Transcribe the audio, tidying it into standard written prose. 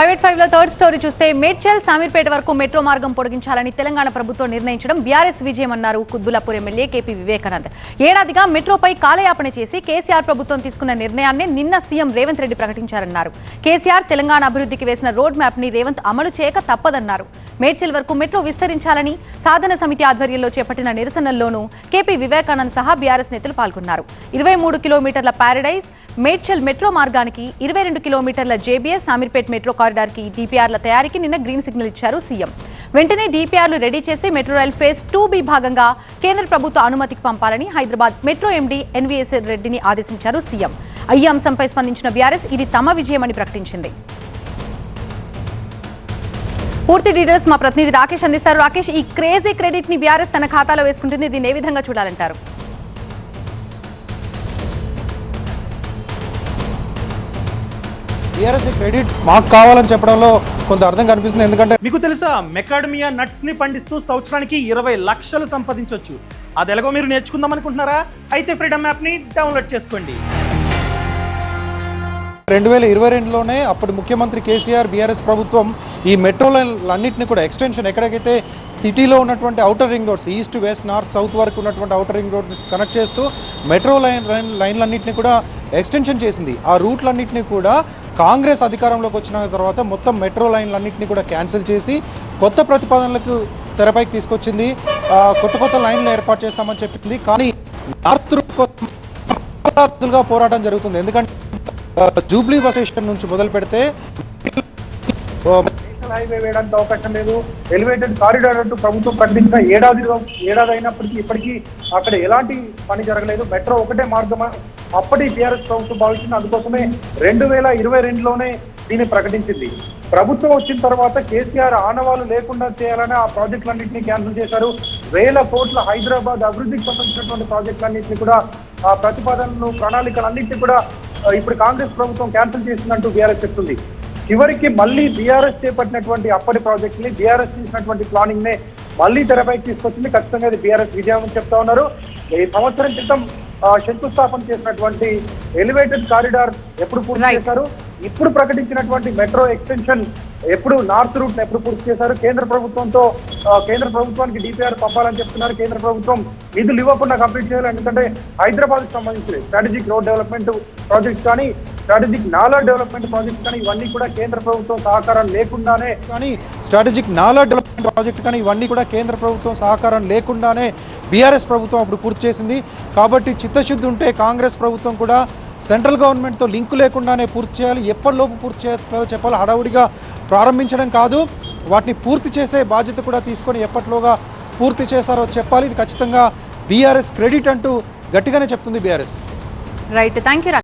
Private 5 లో third story చూస్తే మేడ్చల్ సామీర్పేట వరకు మెట్రో మార్గం పొడిగించాలని తెలంగాణ ప్రభుత్వం నిర్ణయించడం బీఆర్ఎస్ విజయమన్నారు కుత్బుల్లాపూర్ ఎమ్మెల్యే కేపీ వివేకానంద్. ఏడాదిగా మెట్రోపై కాలయాపన చేసి కేసీఆర్ ప్రభుత్వం తీసుకున్న నిర్ణయాన్ని నిన్న సీఎం రేవంత్ రెడ్డి ప్రకటించారన్నారు. కేసీఆర్ తెలంగాణ అభివృద్ధికి వేసిన రోడ్ మ్యాప్ ని రేవంత్ అమలు చేయక తప్పదన్నారు. మేడ్చల్ వరకు మెట్రో విస్తరించాలని సాధన సమితి ఆధ్వర్యంలో చేపట్టిన నిరసనల్లోనూ కేపీ వివేకానంద్ సహా బీఆర్ఎస్ నేతలు పాల్గొన్నారు. 23 కిలోమీటర్ల పారడైజ్ మేడ్చల్ మెట్రో మార్గానికి 22 కిలోమీటర్ల జేబీఎస్ సామీర్పేట్ మెట్రో కారిడార్ కి డీపీఆర్ల తయారీకి నిన్న గ్రీన్ సిగ్నల్ ఇచ్చారు సీఎం. వెంటనే డీపీఆర్లు రెడీ చేసి మెట్రో రైల్ ఫేజ్ 2B భాగంగా కేంద్ర ప్రభుత్వ అనుమతికి పంపాలని హైదరాబాద్ మెట్రో ఎండీ ఎన్వీఎస్ రెడ్డిని ఆదేశించారు సీఎం. ఈ అంశంపై స్పందించిన బీఆర్ఎస్ ఇది తమ విజయమని ప్రకటించింది. పూర్తి డీటెయిల్స్ మా ప్రతినిధి రాకేష్ అందిస్తారు. రాకేష్, ఈ క్రేజీ క్రెడిట్ ని బీఆర్ఎస్ తన ఖాతాలో వేసుకుంటుంది, దీన్ని ఏ విధంగా చూడాలంటారు? బీఆర్ఎస్ క్రెడిట్ మాకు కావాలని చెప్పడంలో కొంత అర్థం కనిపిస్తుంది. ఎందుకంటే మీకు తెలుసా, మెకాడమియా నట్స్ ని పండిస్తూ సంవత్సరానికి 20 లక్షలు సంపాదించవచ్చు. అది ఎలాగో మీరు నేర్చుకుందాం అనుకుంటున్నారా? అయితే ఫ్రీడమ్ యాప్ ని డౌన్లోడ్ చేసుకోండి. 2022లోనే అప్పటి ముఖ్యమంత్రి కేసీఆర్ బీఆర్ఎస్ ప్రభుత్వం ఈ మెట్రో లైన్లన్నింటినీ కూడా ఎక్స్టెన్షన్ ఎక్కడికైతే సిటీలో ఉన్నటువంటి outer ring roads east west north south వరకు ఉన్నటువంటి ఔటర్ రింగ్ రోడ్ని కనెక్ట్ చేస్తూ మెట్రో లైన్లన్నింటినీ కూడా ఎక్స్టెన్షన్ చేసింది. ఆ రూట్లన్నింటినీ కూడా కాంగ్రెస్ అధికారంలోకి వచ్చిన తర్వాత మొత్తం మెట్రో లైన్లన్నింటినీ కూడా క్యాన్సిల్ చేసి కొత్త ప్రతిపాదనలకు తెరపైకి తీసుకొచ్చింది. కొత్త లైన్లు ఏర్పాటు చేస్తామని చెప్పింది. కానీ నార్త్ రూట్గా పోరాటం జరుగుతుంది. ఎందుకంటే జూబ్లీ బస్ స్టేషన్ నుంచి మొదలు పెడితే హైవే వేయడానికి అవకాశం లేదు. ఎలివేటెడ్ కారిడార్ అంటూ ప్రభుత్వం ప్రకటించిన ఏడాది అయినప్పటికీ ఇప్పటికీ అక్కడ ఎలాంటి పని జరగలేదు. మెట్రో ఒకటే మార్గం అప్పటి బీఆర్ఎస్ ప్రభుత్వం భావించింది. అందుకోసమే 2022లోనే దీన్ని ప్రకటించింది. ప్రభుత్వం వచ్చిన తర్వాత కేసీఆర్ ఆనవాళ్లు లేకుండా చేయాలని ఆ ప్రాజెక్టులన్నింటినీ క్యాన్సిల్ చేశారు. వేల కోట్ల హైదరాబాద్ అభివృద్ధికి సంబంధించినటువంటి ప్రాజెక్టులన్నింటినీ కూడా ఆ ప్రతిపాదనలు ప్రణాళికలన్నింటినీ కూడా ఇప్పుడు కాంగ్రెస్ ప్రభుత్వం క్యాన్సిల్ చేసిందంటూ బీఆర్ఎస్ చెప్తుంది. చివరికి మళ్ళీ బీఆర్ఎస్ చేపట్టినటువంటి అప్పటి ప్రాజెక్టుని బీఆర్ఎస్ చేసినటువంటి ప్లానింగ్ నే మళ్ళీ తెరపైకి తీసుకొచ్చింది. ఖచ్చితంగా ఇది బీఆర్ఎస్ విజయం అని చెప్తా ఉన్నారు. ఈ సంవత్సరం క్రితం శంకుస్థాపన చేసినటువంటి ఎలివేటెడ్ కారిడార్ ఎప్పుడు పూర్తి చేశారు? ఇప్పుడు ప్రకటించినటువంటి మెట్రో ఎక్స్టెన్షన్ ఎప్పుడు నార్త్ రూట్ ఎప్పుడు పూర్తి చేశారు? కేంద్ర ప్రభుత్వానికి డీపీఆర్ పంపాలని చెప్తున్నారు. కేంద్ర ప్రభుత్వం నిధులు ఇవ్వకుండా కంప్లీట్ చేయాలి. ఎందుకంటే హైదరాబాద్ కి సంబంధించి స్ట్రాటజిక్ రోడ్ డెవలప్మెంట్ ప్రాజెక్ట్స్ కానీ స్ట్రాటజిక్ నాలా డెవలప్మెంట్ ప్రాజెక్ట్స్ కానీ ఇవన్నీ కూడా కేంద్ర ప్రభుత్వం సహకారం లేకుండానే కేంద్ర ప్రభుత్వం సహకారం లేకుండానే బీఆర్ఎస్ ప్రభుత్వం అప్పుడు పూర్తి చేసింది. కాబట్టి చిత్తశుద్ధి ఉంటే కాంగ్రెస్ ప్రభుత్వం కూడా సెంట్రల్ గవర్నమెంట్తో లింకు లేకుండానే పూర్తి చేయాలి. ఎప్పటిలోపు పూర్తి చేస్తారో చెప్పాలి. హడావుడిగా ప్రారంభించడం కాదు, వాటిని పూర్తి చేసే బాధ్యత కూడా తీసుకొని ఎప్పటిలోగా పూర్తి చేస్తారో చెప్పాలి. ఇది ఖచ్చితంగా బీఆర్ఎస్ క్రెడిట్ అంటూ గట్టిగానే చెప్తుంది బీఆర్ఎస్. Right, thank you.